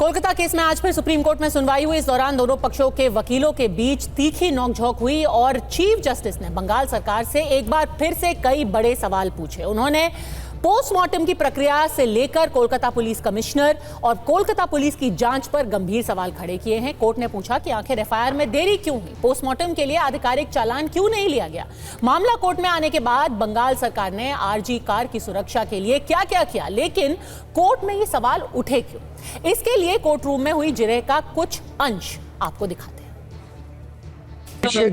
Kolkata case में आज फिर सुप्रीम कोर्ट में सुनवाई हुई। इस दौरान दोनों पक्षों के वकीलों के बीच तीखी नोकझोंक हुई और चीफ जस्टिस ने बंगाल सरकार से एक बार फिर से कई बड़े सवाल पूछे। उन्होंने पोस्टमार्टम की प्रक्रिया से लेकर कोलकाता पुलिस कमिश्नर और कोलकाता पुलिस की जांच पर गंभीर सवाल खड़े किए हैं। कोर्ट ने पूछा कि आखिर एफआईआर में देरी क्यों हुई, पोस्टमार्टम के लिए आधिकारिक चालान क्यों नहीं लिया गया। मामला कोर्ट में आने के बाद बंगाल सरकार ने आरजी कार की सुरक्षा के लिए क्या क्या किया, लेकिन कोर्ट में ये सवाल उठे क्यों, इसके लिए कोर्ट रूम में हुई जिरह का कुछ अंश आपको दिखाते हैं।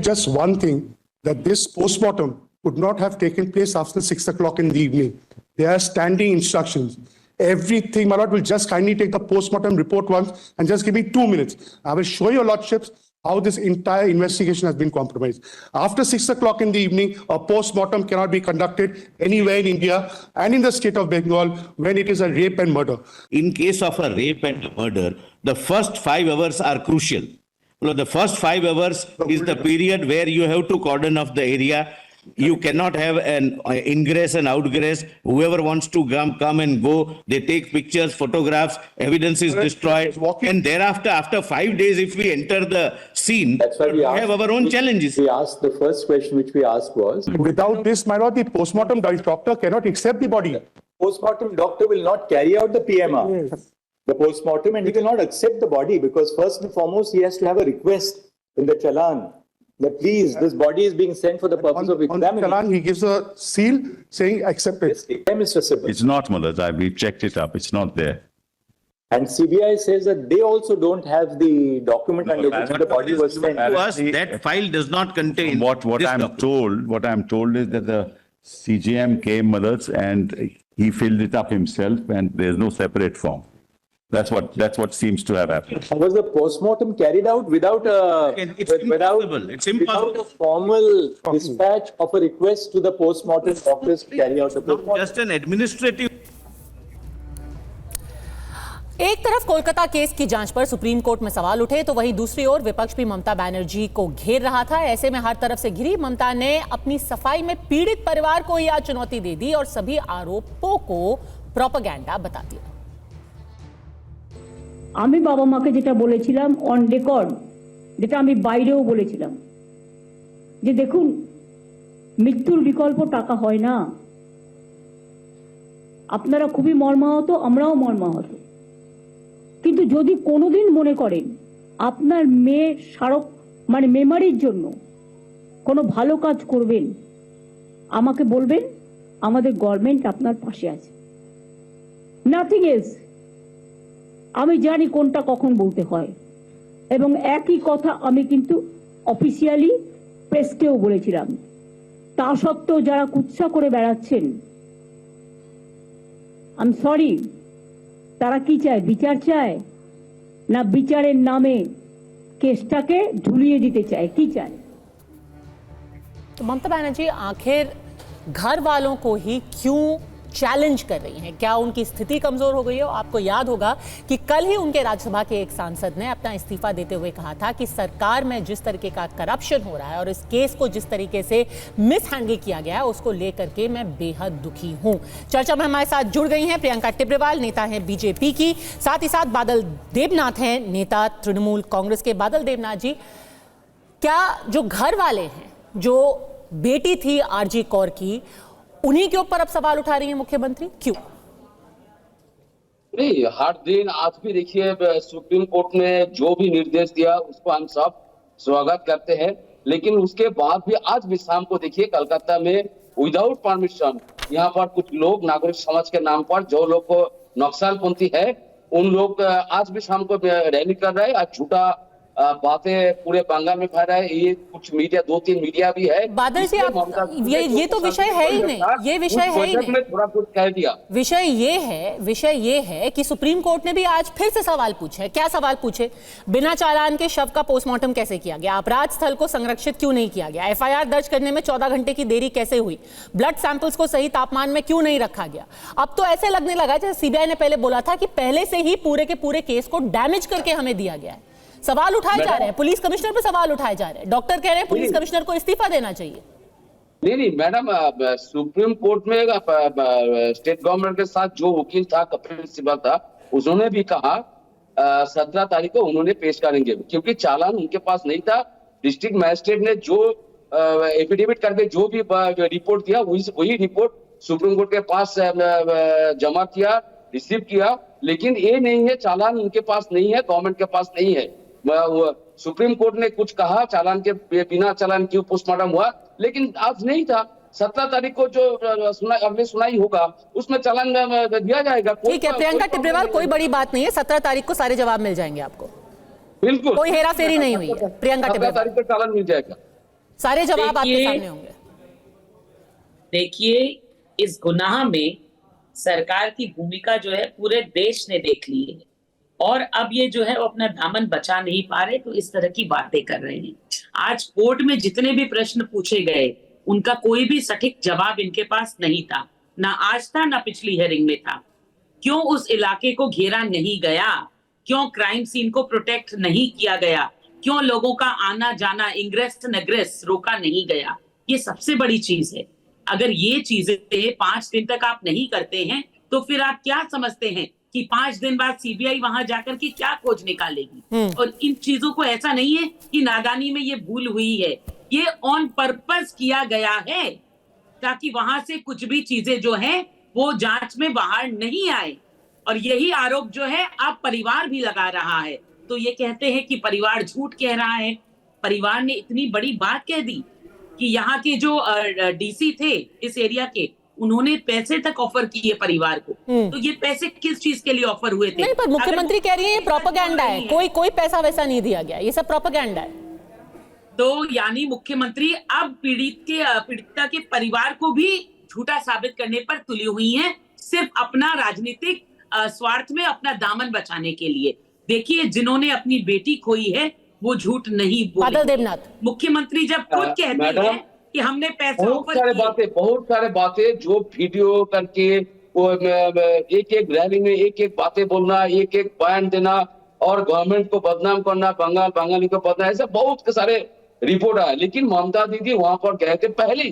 Just one thing, that this postmortem could not have taken place after 6 o'clock in the evening. There are standing instructions. Everything, my lord, will just kindly take the postmortem report once and just give me 2 minutes. I will show your lordships how this entire investigation has been compromised. After 6 o'clock in the evening, a postmortem cannot be conducted anywhere in India and in the state of Bengal when it is a rape and murder. In case of a rape and murder, the first 5 hours are crucial. The first 5 hours is the period where you have to cordon off the area. You cannot have an ingress and outgress. Whoever wants to come and go, they take pictures, photographs, evidence is destroyed. And thereafter, after 5 days, if we enter the scene, that's why we have our own challenges. We asked, the first question which we asked was, Without this, my lord, the postmortem doctor cannot accept the body. postmortem doctor will not carry out the PMR, the postmortem, and he will not accept the body because first and foremost, he has to have a request in the challan that please, this body is being sent for the purpose of On the examining. challan, he gives a seal saying accept it. Yes, Mr. Sibbal. It's not, Malad. We've checked it up. It's not there. And CBI says that they also don't have the document under which the body was sent. To us, that file does not contain What this I'm document. what I'm told is that the CJM came, Malad, and he filled it up himself, and there's no separate form. That's what seems to have happened. Was the postmortem carried out without a It's impossible. It's impossible. without a formal dispatch of a request to the postmortem doctors to carry out the postmortem? Just an administrative. एक तरफ Kolkata case की जांच पर supreme court में सवाल उठे तो वहीं दूसरी ओर विपक्ष भी ममता बनर्जी को घेर रहा था। ऐसे में हर तरफ से घिरी ममता ने अपनी सफाई में पीड़ित परिवार को यह चुनौती दे दी और सभी आरोपों को प्रोपेगेंडा बता दिया। আমি বাবা মাকে যেটা বলেছিলাম অন রেকর্ড, যেটা আমি বাইরেও বলেছিলাম যে দেখুন মৃত্যুর বিকল্প টাকা হয় না। আপনারা খুবই মর্মাহত, আমরাও মর্মাহত, কিন্তু যদি কোনোদিন মনে করেন আপনার মেয়ে স্মারক মানে মেমারির জন্য কোনো ভালো কাজ করবেন আমাকে বলবেন, আমাদের গভর্নমেন্ট আপনার পাশে আছে। Nothing else. আমি জানি কোনটা কখন বলতে হয় এবং একই কথা আমি কিন্তু অফিসিয়ালি প্রেসকেও বলেছিলাম। তা সত্ত্বেও যারা কুৎসা করে বেড়াচ্ছেন, আই এম সরি, তারা কি চায়? বিচার চায় না বিচারের নামে কেসটাকে ঝুলিয়ে দিতে চায়? কি চায়? तो ममता बनर्जी आखिर घर वालों को ही क्यों चैलेंज कर रही हैं? क्या उनकी स्थिति कमजोर हो गई है? आपको याद होगा कि कल ही उनके राज्यसभा के एक सांसद ने अपना इस्तीफा देते हुए कहा था कि सरकार में जिस तरीके का करप्शन हो रहा है और इस केस को जिस तरीके से मिस हैंडल किया गया है उसको लेकर के मैं बेहद दुखी हूं। चर्चा में हमारे साथ जुड़ गई हैं प्रियंका टिब्रेवाल, नेता हैं बीजेपी की, साथ ही साथ बादल देवनाथ हैं, नेता तृणमूल कांग्रेस के। बादल देवनाथ जी, क्या जो घर वाले हैं, जो बेटी थी आरजी कौर की, उन्हीं के ऊपर अब सवाल उठा रही है मुख्यमंत्री? क्यों? नहीं, हर दिन आज भी देखिए सुप्रीम कोर्ट ने जो भी निर्देश दिया उसको हम सब स्वागत करते हैं, लेकिन उसके बाद भी आज भी शाम को देखिए कलकत्ता में विदाउट परमिशन यहाँ पर कुछ लोग नागरिक समाज के नाम पर जो लोग को नक्सलपंथी है उन लोग आज भी शाम को रैली कर रहे हैं और झूठा बातें पूरे बंगाल में फैला है। ये कुछ मीडिया, 2-3 मीडिया भी है। बादल जी, आप ये तो विषय है ही नहीं, ये विषय है ही नहीं। थोड़ा कुछ कह दिया। विषय ये है कि सुप्रीम कोर्ट ने भी आज फिर से सवाल पूछे। क्या सवाल पूछे? बिना चालान के शव का पोस्टमार्टम कैसे किया गया? अपराध स्थल को संरक्षित क्यों नहीं किया गया? एफआईआर दर्ज करने में 14 घंटे की देरी कैसे हुई? ब्लड सैंपल्स को सही तापमान में क्यों नहीं रखा गया? अब तो ऐसे लगने लगा जैसे सीबीआई ने पहले बोला था कि पहले से ही पूरे के पूरे केस को डैमेज करके हमें दिया गया है। सवाल उठाए जा रहे हैं, पुलिस कमिश्नर पर सवाल उठाए जा रहे हैं, डॉक्टर कह रहे हैं पुलिस कमिश्नर को इस्तीफा देना चाहिए। नहीं मैडम, सुप्रीम कोर्ट में स्टेट गवर्नमेंट के साथ जो वकील था, कपिल सिब्बल था, उन्होंने भी कहा 17 तारीख को उन्होंने पेश करेंगे, क्योंकि चालान उनके पास नहीं था। डिस्ट्रिक्ट मजिस्ट्रेट ने जो एफिडेविट करके जो भी रिपोर्ट दिया वही रिपोर्ट सुप्रीम कोर्ट के पास जमा किया, रिसीव किया, लेकिन ये नहीं है, चालान उनके पास नहीं है, गवर्नमेंट के पास नहीं है। सुप्रीम कोर्ट ने कुछ कहा चालान के बिना चालान क्यों पोस्टमार्टम हुआ, लेकिन आज नहीं था। 17 तारीख को जो अगली सुनाई होगा उसमें चालान दिया जाएगा। ठीक है प्रियंका टिब्रेवाल, कोई बड़ी बात नहीं है, 17 तारीख को सारे जवाब मिल जाएंगे आपको। बिल्कुल, कोई हेरा फेरी नहीं हुई है। प्रियंका 17 टिब्रेवाल, तारीख को चालान मिल जाएगा, सारे जवाब आपके देखिए- सामने होंगे। देखिए, इस गुनाह में सरकार की भूमिका जो है पूरे देश ने देख ली है, और अब ये जो है वो अपना दामन बचा नहीं पा रहे, तो इस तरह की बातें कर रहे हैं। आज कोर्ट में जितने भी प्रश्न पूछे गए उनका कोई भी सटीक जवाब इनके पास नहीं था, ना आज था ना पिछली हियरिंग में था। क्यों उस इलाके को घेरा नहीं गया, क्यों क्राइम सीन को प्रोटेक्ट नहीं किया गया, क्यों लोगों का आना जाना इंग्रेस नग्रेस रोका नहीं गया, ये सबसे बड़ी चीज है। अगर ये चीजें 5 दिन तक आप नहीं करते हैं तो फिर आप क्या समझते हैं कि 5 दिन बाद सीबीआई वहां जाकर के क्या खोज निकालेगी? और इन चीजों को ऐसा नहीं है कि नादानी में ये भूल हुई है, ये ऑन पर्पस किया गया है ताकि वहां से कुछ भी चीजें जो है वो जांच में बाहर नहीं आए। और यही आरोप जो है अब परिवार भी लगा रहा है। तो ये कहते हैं कि परिवार झूठ कह रहा है। परिवार ने इतनी बड़ी बात कह दी कि यहाँ के जो डीसी थे इस एरिया के, उन्होंने पैसे तक ऑफर किए परिवार को। तो ये पैसे किस चीज के लिए ऑफर हुए थे? नहीं, पर मुख्यमंत्री कह रही है ये प्रोपेगेंडा है, नहीं कोई पैसा वैसा नहीं दिया गया, ये सब प्रोपेगेंडा है। तो यानी मुख्यमंत्री अब पीड़िता के परिवार को भी झूठा साबित करने पर तुली हुई हैं, सिर्फ अपना राजनीतिक स्वार्थ में अपना दामन बचाने के लिए। देखिए, जिन्होंने अपनी बेटी खोई है वो झूठ नहीं बादल बोले। देवनाथ, मुख्यमंत्री जब खुद कहते मैडम, हैं कि हमने पैसे बहुत ऑफर सारे किए, बातें जो वीडियो करके वो एक रैली में एक बातें बोलना, एक बयान देना और गवर्नमेंट को बदनाम करना, बंगाली को बदनाम, ऐसे बहुत सारे रिपोर्ट आया। लेकिन ममता दीदी वहां पर गए थे, पहले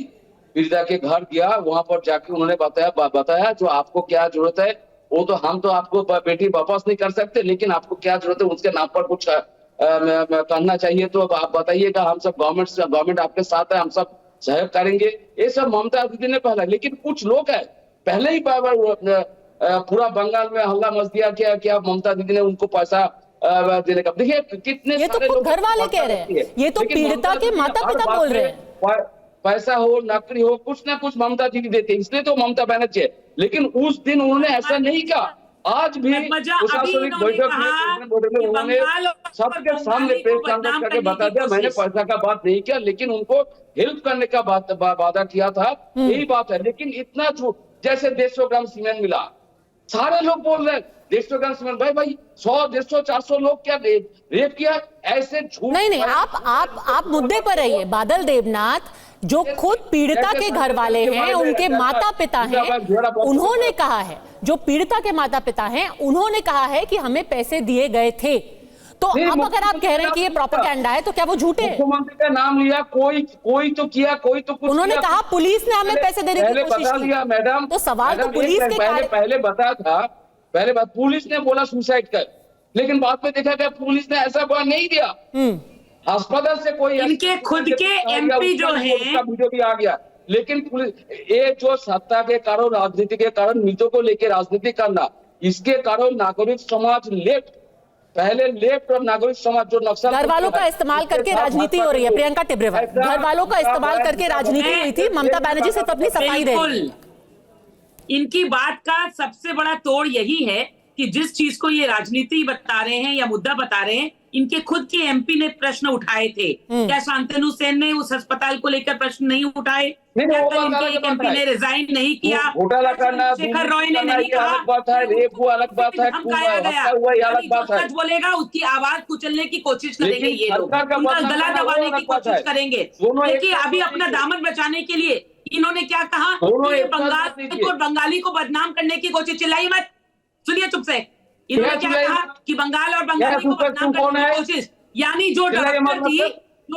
पीड़िता के घर गया, वहां पर जाके उन्होंने बताया जो आपको क्या जरूरत है वो तो हम तो आपको बेटी वापस नहीं कर सकते, लेकिन आपको क्या जरूरत है उसके नाम पर कुछ करना चाहिए तो आप बताइएगा, हम सब गवर्नमेंट आपके साथ है, हम सब सहयोग करेंगे। ये सब ममता दीदी ने पहला, लेकिन कुछ लोग है पहले ही पूरा बंगाल में हल्ला मच दिया क्या ममता दीदी ने उनको पैसा देने का। देखिए कितने ये तो खुद घर वाले कह रहे हैं, ये तो पीड़िता के माता पिता बोल रहे हैं। पैसा हो नौकरी हो कुछ ना कुछ ममता दीदी देते, इसलिए तो ममता बनर्जी है। लेकिन उस दिन उन्होंने ऐसा नहीं कहा। आज भी प्रशासनिक बैठक में उन्होंने सबके सामने प्रेस कॉन्फ्रेंस करके बता दिया मैंने पैसा का बात नहीं किया, लेकिन उनको हेल्प करने का वादा किया था, यही बात है। लेकिन इतना झूठ, जैसे 150 ग्राम सीमेंट मिला, सारे लोग बोल रहे हैं 150 ग्राम सीमेंट, भाई 100 150 400 लोग क्या रेप किया, ऐसे झूठ। नहीं, आप मुद्दे पर रहिए। बादल देवनाथ जो खुद पीड़िता के घर वाले हैं, उनके माता पिता हैं, उन्होंने कहा है, जो पीड़िता के माता पिता हैं उन्होंने कहा है कि हमें पैसे दिए गए थे। तो अब अगर आप कह रहे हैं कि ये प्रोपेगेंडा है तो क्या वो झूठे हैं? मुख्यमंत्री का नाम लिया, कोई तो किया, कोई तो कुछ उन्होंने किया। कहा पुलिस ने हमें पैसे देने की कोशिश बता की। दिया मैडम, तो सवाल तो पुलिस के पहले बताया था, पहले बात पुलिस ने बोला सुसाइड कर, लेकिन बाद में देखा गया पुलिस ने ऐसा बयान नहीं दिया। अस्पताल से कोई इनके खुद के एमपी जो हैं, वीडियो भी आ गया, लेकिन पुलिस ये जो सत्ता के कारण, राजनीति के कारण, नीतियों को लेकर राजनीति करना, इसके कारण नागरिक समाज लेफ्ट और नागरिक समाज जो नक्सल घर वालों का इस्तेमाल करके राजनीति हो रही है। प्रियंका टिब्रेवाल, घर वालों का इस्तेमाल करके राजनीति हुई थी। ममता बनर्जी सिर्फ अपनी सफाई दे रही है। इनकी बात का सबसे बड़ा तोड़ यही है कि जिस चीज को ये राजनीति बता रहे हैं या मुद्दा बता रहे हैं, इनके खुद के एमपी ने प्रश्न उठाए थे। क्या शांतनु सेन ने उस अस्पताल को लेकर प्रश्न नहीं उठाए? क्या कल इनके एक एमपी ने रिजाइन नहीं किया? घोटाला करना, शेखर रॉय ने नहीं कहा? अलग बात है, रेप हुआ अलग बात है, धमकाया गया। हुआ ये अलग बात है। सच बोलेगा उसकी आवाज कुचलने की कोशिश करेंगे लेकिन ये लोग, सरकार का उनका बदनाम गला करना वो दबाने अलग की बात कोशिश है। करेंगे। दोनों एक देखिए, साथ अभी नहीं अपना कीजिए। दामन बचाने के लिए इन्होंने क्या कहा? दोनों कि एक साथ बंगाल नहीं कीजिए। को बंगाली को बदनाम करने की कोशिश, चिल्लाइए मत, सुनिए चुप से। इन्होंने क्या कहा कि बंगाल और बंगाली को बदनाम करने की कोशिश, यानी जो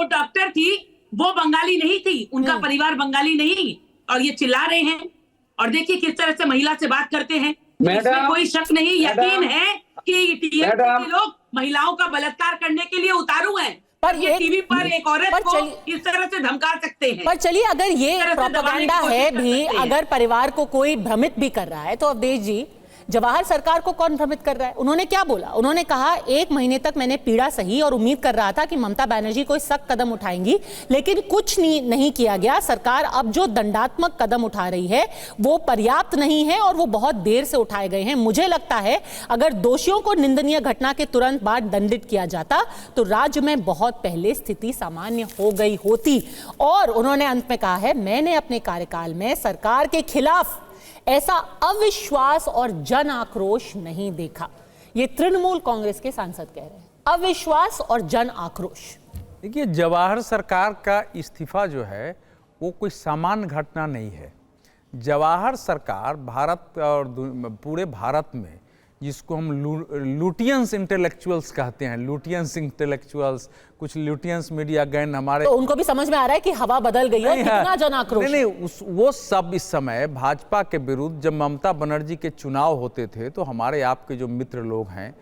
डॉक्टर थी वो बंगाली नहीं थी, उनका परिवार बंगाली नहीं, और ये चिल्ला रहे हैं। और देखिए किस तरह से महिला से बात करते हैं, इसमें कोई शक नहीं, यकीन है कि टीएमसी मैडम। के लोग महिलाओं का बलात्कार करने के लिए उतारू हैं, पर ये एक- टीवी पर एक औरत पर को चलिए- इस तरह से धमका सकते हैं। पर चलिए, अगर ये इस तरह से दबाने प्रोपेगेंडा की है कोशिश कर भी, सकते हैं। अगर परिवार को कोई भ्रमित भी कर रहा है, तो अवधेश जी, जवाहर सरकार को कौन भ्रमित कर रहा है? उन्होंने क्या बोला? उन्होंने कहा 1 महीने तक मैंने पीड़ा सही और उम्मीद कर रहा था कि ममता बनर्जी कोई सख्त कदम उठाएंगी, लेकिन कुछ नहीं किया गया। सरकार अब जो दंडात्मक कदम उठा रही है वो पर्याप्त नहीं है और वो बहुत देर से उठाए गए हैं। मुझे लगता है अगर दोषियों को निंदनीय घटना के तुरंत बाद दंडित किया जाता तो राज्य में बहुत पहले स्थिति सामान्य हो गई होती। और उन्होंने अंत में कहा है, मैंने अपने कार्यकाल में सरकार के खिलाफ ऐसा अविश्वास और जन आक्रोश नहीं देखा। ये तृणमूल कांग्रेस के सांसद कह रहे हैं, अविश्वास और जन आक्रोश। देखिए, जवाहर सरकार का इस्तीफा जो है वो कोई सामान्य घटना नहीं है। जवाहर सरकार भारत और पूरे भारत में, जिसको हम लुटियंस इंटेलेक्चुअल्स कहते हैं, लुटियंस इंटेलेक्चुअल्स, कुछ लुटियंस मीडिया गैंग हमारे, तो उनको भी समझ में आ रहा है कि हवा बदल गई है, कितना जन आक्रोश। नहीं, वो सब इस समय भाजपा के विरुद्ध, जब ममता बनर्जी के चुनाव होते थे तो हमारे आपके जो मित्र लोग हैं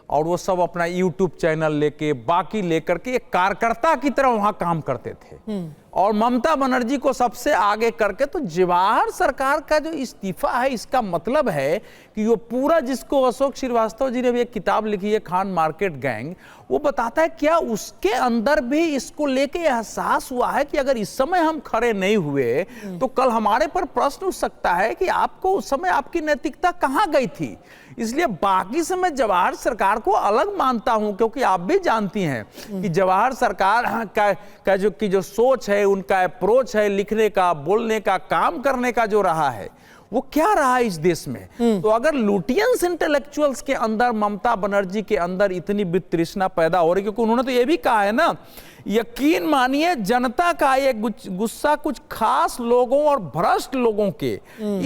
और वो सब अपना यूट्यूब चैनल लेके, बाकी लेकर के एक कार्यकर्ता की तरह वहां काम करते थे और ममता बनर्जी को सबसे आगे करके, तो जवाहर सरकार का जो इस्तीफा है इसका मतलब है कि वो पूरा, जिसको अशोक श्रीवास्तव जी ने भी एक किताब लिखी है, खान मार्केट गैंग, वो बताता है क्या उसके अंदर भी इसको लेके एहसास हुआ है कि अगर इस समय हम खड़े नहीं हुए तो कल हमारे पर प्रश्न उठ सकता है कि आपको उस समय आपकी नैतिकता कहां गई थी। इसलिए बाकी से मैं जवाहर सरकार को अलग मानता हूं, क्योंकि आप भी जानती हैं कि जवाहर सरकार का जो सोच है, उनका अप्रोच है, लिखने का, बोलने का, काम करने का जो रहा है, वो क्या रहा है इस देश में। तो अगर लुटियंस इंटेलेक्चुअल्स के अंदर, ममता बनर्जी के अंदर इतनी वितृष्णा पैदा हो रही, क्योंकि उन्होंने तो ये भी कहा है ना, यकीन मानिए जनता का ये गुस्सा कुछ खास लोगों और भ्रष्ट लोगों के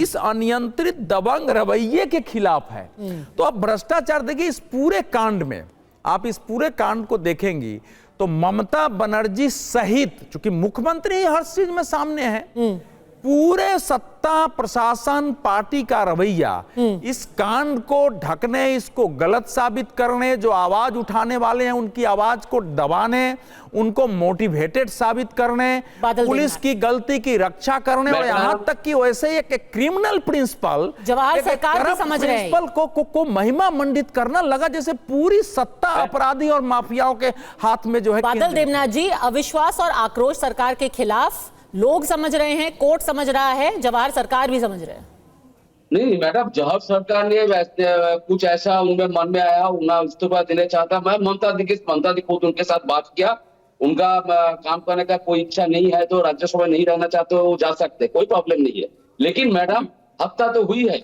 इस अनियंत्रित दबंग रवैये के खिलाफ है। तो अब भ्रष्टाचार देखिए, इस पूरे कांड में, आप इस पूरे कांड को देखेंगी तो ममता बनर्जी सहित, चूंकि मुख्यमंत्री हर चीज में सामने है, पूरे सत्ता प्रशासन पार्टी का रवैया इस कांड को ढकने, इसको गलत साबित करने, जो आवाज उठाने वाले हैं उनकी आवाज को दबाने, उनको मोटिवेटेड साबित करने, पुलिस की गलती की रक्षा करने, और यहां तक कि वैसे ही एक क्रिमिनल प्रिंसिपल, जवाहर सरकार भी समझ रहे हैं, प्रिंसिपल को महिमा मंडित करना लगा जैसे पूरी सत्ता अपराधी और माफियाओं के हाथ में जो है। बादल देवनाथ जी, अविश्वास और आक्रोश सरकार के खिलाफ लोग समझ रहे हैं, कोर्ट समझ रहा है, जवाहर सरकार भी समझ रहे हैं। नहीं मैडम, जवाहर सरकार ने वैसे कुछ ऐसा उनमें मन में आया, उन्हें इस्तीफा देना चाहता। मैं ममता दी खुद उनके साथ बात किया, उनका काम करने का कोई इच्छा नहीं है तो राज्यसभा नहीं रहना चाहते, वो जा सकते, कोई प्रॉब्लम नहीं है। लेकिन मैडम, हत्या तो हुई है।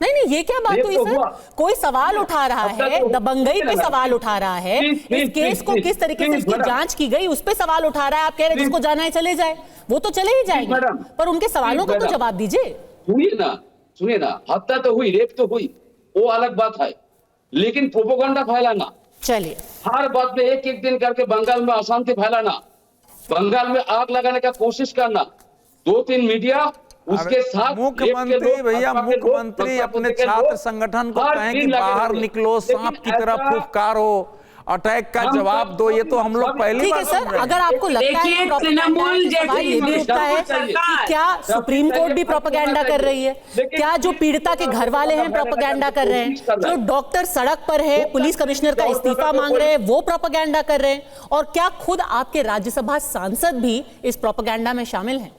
नहीं, ये क्या बात हुई सर? कोई सवाल उठा रहा है, दबंगई पे सवाल उठा रहा है, इस केस को किस तरीके से इसकी जांच की गई उस पे सवाल उठा रहा है। आप कह रहे हैं जिसको जाना है चले जाए, वो तो चले ही जाएंगे, पर उनके सवालों का तो जवाब दीजिए। सुनिए ना, हत्या तो हुई, रेप तो हुई, वो अलग बात है, लेकिन प्रोपेगेंडा फैलाना, चलिए, हर बात में एक दिन करके बंगाल में अशांति फैलाना, बंगाल में आग लगाने का कोशिश करना, 2-3 मीडिया उसके साथ, मुख्यमंत्री भैया, मुख्यमंत्री अपने छात्र संगठन को कहें कि बाहर निकलो, सांप की तरह फुफकारो, अटैक का जवाब दो, ये तो हम लोग पहली ठीक बार है सर। अगर आपको लगता है तृणमूल ये भी उठता है कि क्या सुप्रीम कोर्ट भी प्रोपेगेंडा कर रही है, क्या जो पीड़िता के घर वाले हैं प्रोपेगेंडा कर रहे हैं, जो डॉक्टर सड़क पर है, पुलिस कमिश्नर का इस्तीफा मांग रहे हैं, वो प्रोपेगेंडा कर रहे हैं, और क्या खुद आपके राज्यसभा सांसद भी इस प्रोपेगेंडा में शामिल हैं?